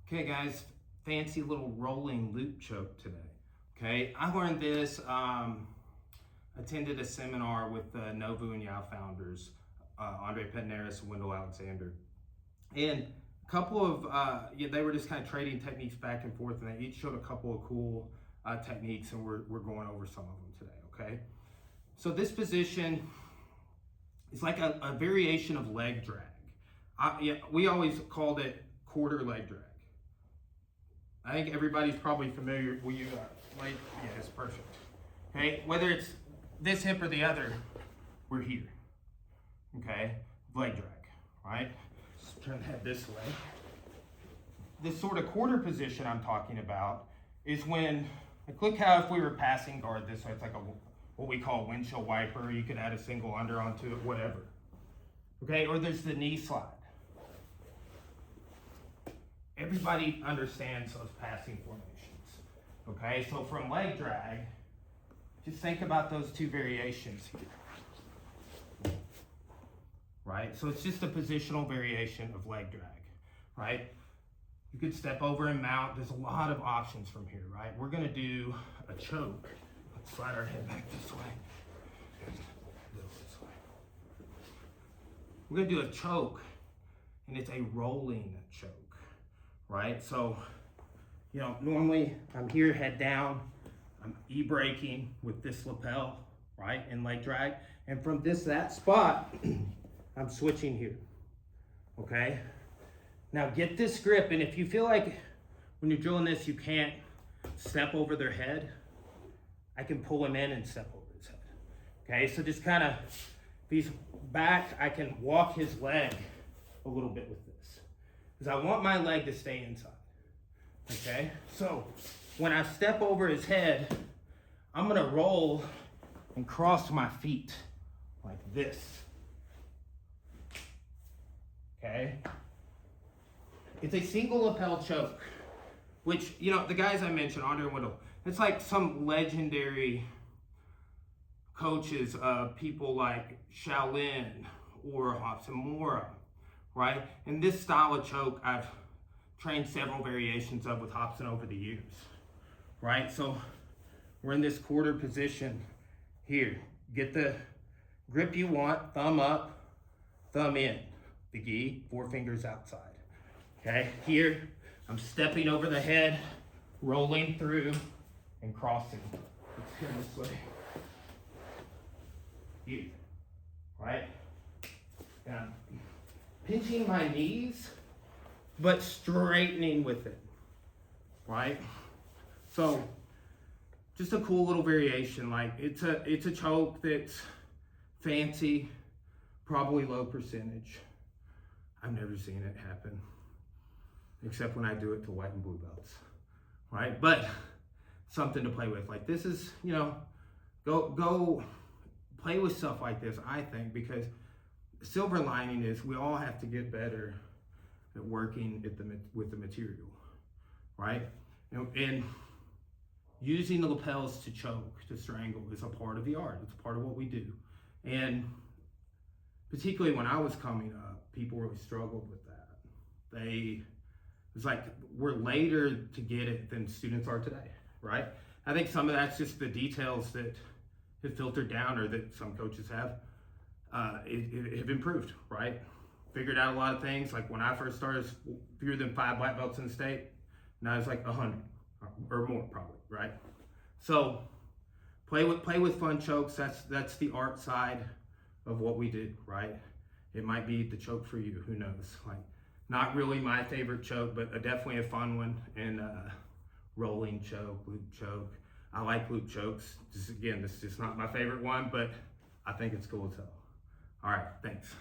Okay guys, fancy little rolling loop choke today. Okay, I learned this, attended a seminar with the Novu and Yao founders, Andre Pederneiras and Wendell Alexander. And a couple of, they were just kind of trading techniques back and forth, and they each showed a couple of cool techniques, and we're going over some of them today, okay? So this position is like a variation of leg drag. We always called it quarter leg drag. I think everybody's probably familiar with you. Like, yeah, it's perfect. Okay, whether it's this hip or the other, we're here. Okay, leg drag, right? Just turn the head this way. This sort of quarter position I'm talking about is when, like, look how if we were passing guard this way, it's like what we call a windshield wiper. You could add a single under onto it, whatever. Okay, or there's the knee slide. Everybody understands those passing formations, okay? So from leg drag, just think about those two variations here, right? So it's just a positional variation of leg drag, right? You could step over and mount. There's a lot of options from here, right? We're gonna do a choke. Let's slide our head back this way. We're gonna do a choke, and it's a rolling choke. Right, so, normally I'm here, head down, I'm e-braking with this lapel, right, and leg drag, and from that spot, I'm switching here, okay? Now get this grip, and if you feel like when you're drilling this, you can't step over their head, I can pull him in and step over his head, okay? So just kind of, if he's back, I can walk his leg a little bit with this. Because I want my leg to stay inside, okay? So when I step over his head, I'm gonna roll and cross my feet like this, okay? It's a single lapel choke, which, the guys I mentioned, Andre and Wendell, it's like some legendary coaches, people like Shaolin or Hapsamura, right? And this style of choke, I've trained several variations of with Hobson over the years, right? So we're in this quarter position here. Get the grip you want, thumb up, thumb in. The gi, 4 fingers outside, okay? Here, I'm stepping over the head, rolling through, and crossing. Let's turn this way. Here, right? Now, pinching my knees, but straightening with it, right? So, just a cool little variation. Like it's a choke that's fancy, probably low percentage. I've never seen it happen, except when I do it to white and blue belts, right? But something to play with. Like this is, go play with stuff like this. I think because the silver lining is we all have to get better at working with the material, right? And using the lapels to choke, to strangle is a part of the art. It's a part of what we do. And particularly when I was coming up, people really struggled with that. It's like we're later to get it than students are today, right? I think some of that's just the details that have filtered down or that some coaches have. Have improved, right? Figured out a lot of things. Like when I first started, fewer than 5 black belts in the state. Now it's like 100 or more, probably, right? So play with fun chokes. That's the art side of what we do, right? It might be the choke for you. Who knows? Like not really my favorite choke, but definitely a fun one. And rolling choke, loop choke. I like loop chokes. Again, this is just not my favorite one, but I think it's cool as hell. All right, thanks.